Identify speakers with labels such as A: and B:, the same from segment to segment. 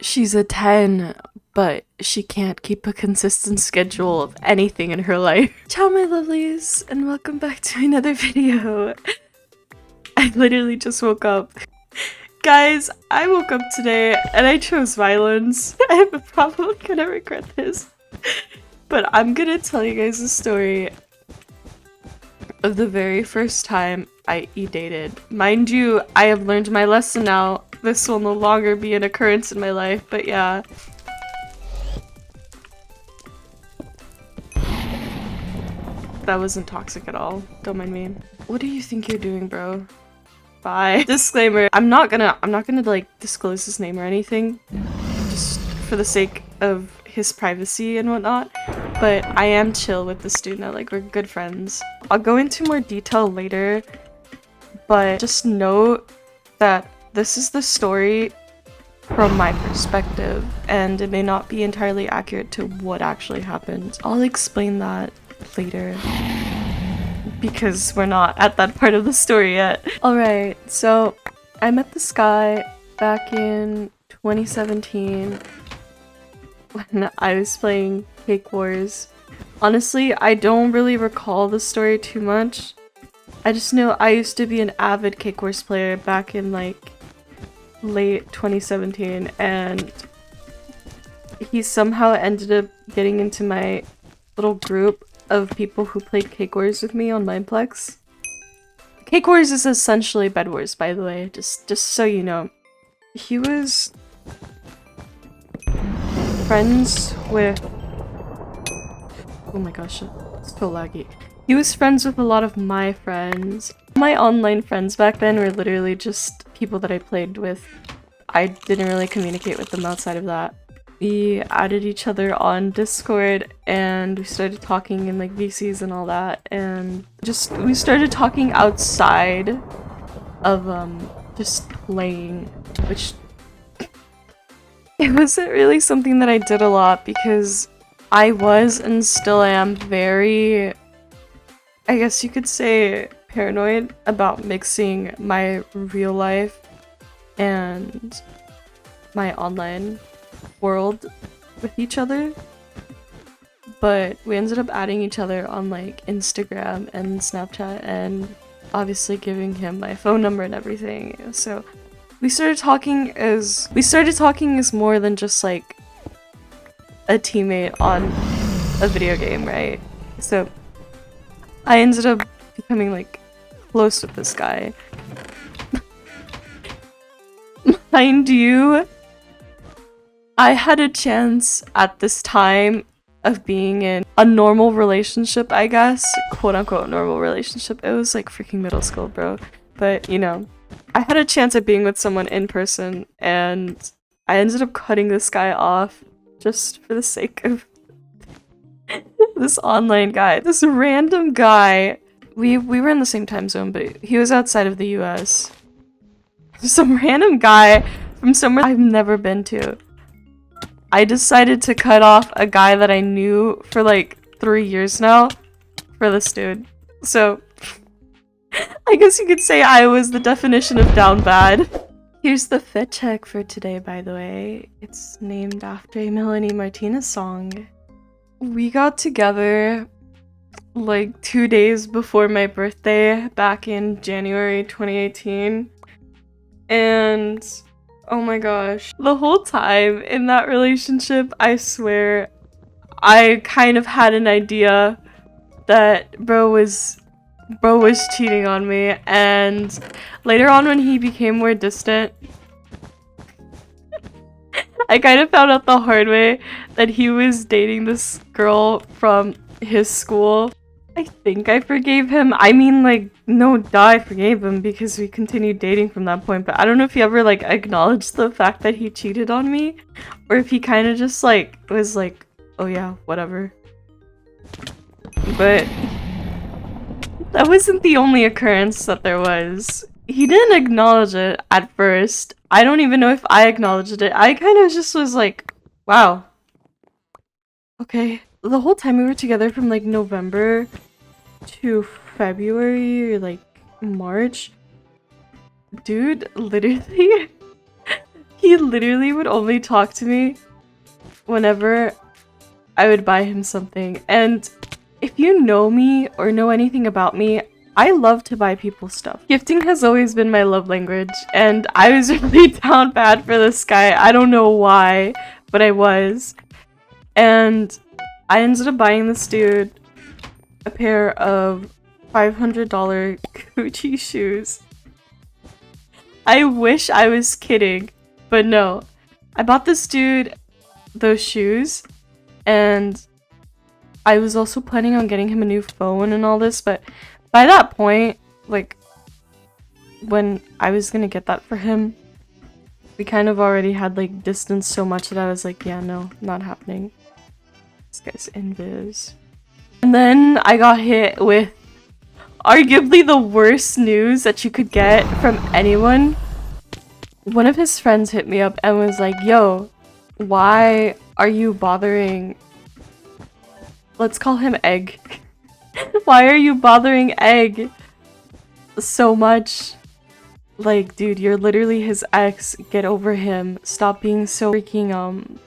A: She's a 10, but she can't keep a consistent schedule of anything in her life. Ciao my lovelies, and welcome back to another video. I literally just woke up. Guys, I woke up today and I chose violence. I have a problem, I'm gonna regret this. But I'm gonna tell you guys the story of the very first time I EDATED. Mind you, I have learned my lesson now. This will no longer be an occurrence in my life, but yeah. That wasn't toxic at all. Don't mind me. What do you think you're doing, bro? Bye. Disclaimer, I'm not gonna like disclose his name or anything, just for the sake of his privacy and whatnot, but I am chill with the student. Like, we're good friends. I'll go into more detail later, but just note that this is the story from my perspective, and it may not be entirely accurate to what actually happened. I'll explain that later, because we're not at that part of the story yet. Alright, so I met this guy back in 2017 when I was playing Cake Wars. Honestly, I don't really recall the story too much. I just know I used to be an avid Cake Wars player back in like late 2017, and he somehow ended up getting into my little group of people who played Cake Wars with me on Mineplex. Cake Wars is essentially Bed Wars, by the way, just so you know. He was friends with... Oh my gosh, it's so laggy. He was friends with a lot of my friends. My online friends back then were literally just people that I played with. I didn't really communicate with them outside of that. We added each other on Discord and we started talking in like VCs and all that, and we started talking outside of just playing, which it wasn't really something that I did a lot because I was and still am very, I guess you could say, paranoid about mixing my real life and my online world with each other. But we ended up adding each other on like Instagram and Snapchat, and obviously giving him my phone number and everything. So we started talking as more than just like a teammate on a video game, right? So I ended up becoming like close with this guy. Mind you, I had a chance at this time of being in a normal relationship, I guess. Quote unquote normal relationship. It was like freaking middle school, bro. But you know, I had a chance at being with someone in person, and I ended up cutting this guy off just for the sake of this online guy. This random guy. We were in the same time zone, but he was outside of the US. Some random guy from somewhere I've never been to. I decided to cut off a guy that I knew for like 3 years now for this dude. So I guess you could say I was the definition of down bad. Here's the fit check for today, by the way. It's named after a Melanie Martinez song. We got together like 2 days before my birthday back in January 2018. And oh my gosh, the whole time in that relationship, I swear, I kind of had an idea that bro was cheating on me. And later on, when he became more distant, I kind of found out the hard way that he was dating this girl from his school. I think I forgave him. I mean, like, no duh, I forgave him because we continued dating from that point, but I don't know if he ever, like, acknowledged the fact that he cheated on me, or if he kind of just, like, was like, oh yeah, whatever. But that wasn't the only occurrence that there was. He didn't acknowledge it at first. I don't even know if I acknowledged it. I kind of just was like, wow. Okay. The whole time we were together from, like, November to February or like March, dude literally He literally would only talk to me whenever I would buy him something. And if you know me or know anything about me, I love to buy people stuff. Gifting has always been my love language, and I was really down bad for this guy. I don't know why, but I was. And I ended up buying this dude a pair of $500 Gucci shoes. I wish I was kidding, but no. I bought this dude those shoes, and I was also planning on getting him a new phone and all this, but by that point, like, when I was gonna get that for him, we kind of already had, like, distanced so much that I was like, yeah, no, not happening. This guy's invis. And then I got hit with arguably the worst news that you could get from anyone. One of his friends hit me up and was like, yo, why are you bothering... Let's call him Egg. Why are you bothering Egg so much? Like, dude, you're literally his ex. Get over him. Stop being so freaking,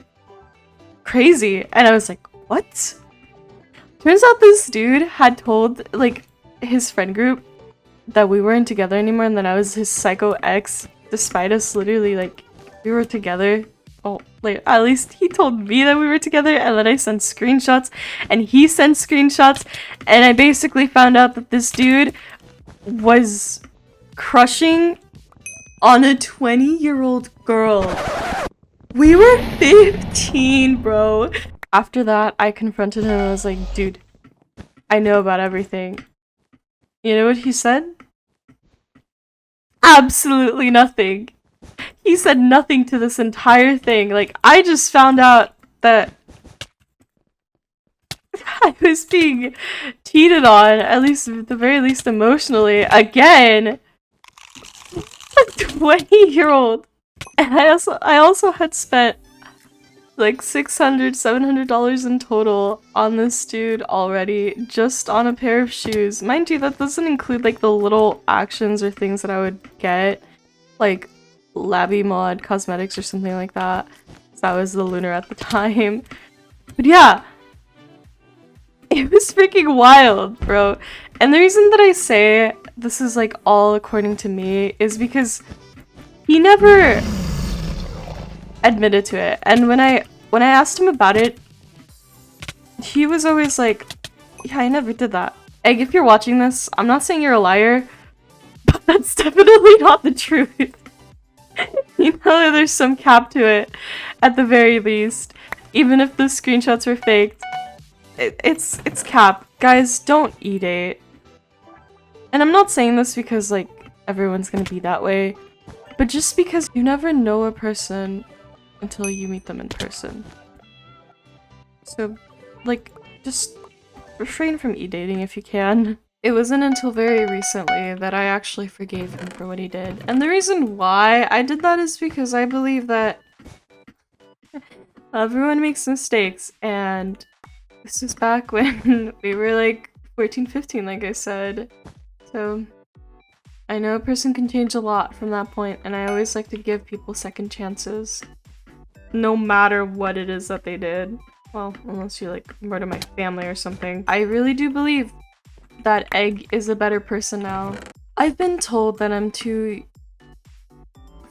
A: crazy. And I was like, what? Turns out this dude had told, like, his friend group that we weren't together anymore and that I was his psycho ex, despite us literally, like, we were together. Oh, like, at least he told me that we were together, and then I sent screenshots, and he sent screenshots, and I basically found out that this dude was crushing on a 20-year-old girl. We were 15, bro. After that, I confronted him and I was like, dude, I know about everything. You know what he said? Absolutely nothing. He said nothing to this entire thing. Like, I just found out that I was being cheated on, at least at the very least emotionally, again. A 20-year-old. And I also had spent like $600, $700 in total on this dude already, just on a pair of shoes. Mind you, that doesn't include like the little actions or things that I would get, like Labby Mod cosmetics or something like that. So that was the Lunar at the time. But yeah, it was freaking wild, bro. And the reason that I say this is like all according to me is because he never admitted to it. And when I asked him about it, he was always like, yeah, I never did that. Egg, if you're watching this, I'm not saying you're a liar, but that's definitely not the truth. You know, there's some cap to it, at the very least. Even if the screenshots were faked, it's cap. Guys, don't EDATE. And I'm not saying this because, like, everyone's gonna be that way, but just because you never know a person until you meet them in person. So, like, just refrain from e-dating if you can. It wasn't until very recently that I actually forgave him for what he did. And the reason why I did that is because I believe that everyone makes mistakes, and this is back when we were like 14, 15, like I said. So I know a person can change a lot from that point, and I always like to give people second chances, no matter what it is that they did. Well, unless you like murder my family or something. I really do believe that Egg is a better person now. I've been told that I'm too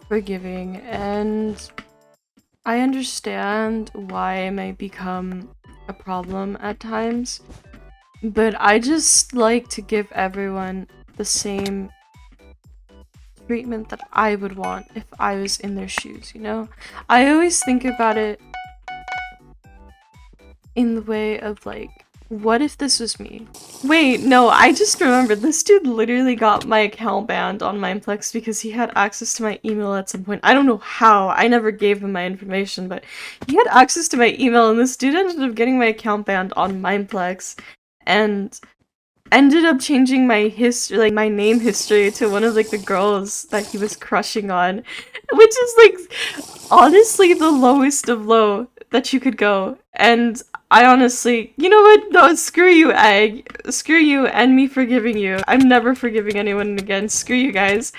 A: forgiving, and I understand why it might become a problem at times, but I just like to give everyone the same treatment that I would want if I was in their shoes, you know? I always think about it in the way of like, what if this was me? Wait, no, I just remembered. This dude literally got my account banned on Mineplex because he had access to my email at some point. I don't know how. I never gave him my information, but he had access to my email, and this dude ended up getting my account banned on Mineplex and ended up changing my history, like my name history, to one of like the girls that he was crushing on, which is like honestly the lowest of low that you could go. And I honestly, you know what? No, screw you, Egg. Screw you and me forgiving you. I'm never forgiving anyone again. Screw you guys.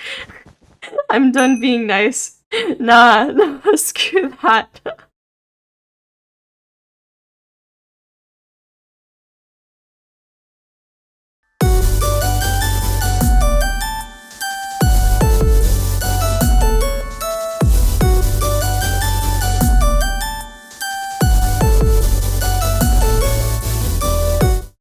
A: I'm done being nice. Nah, screw that.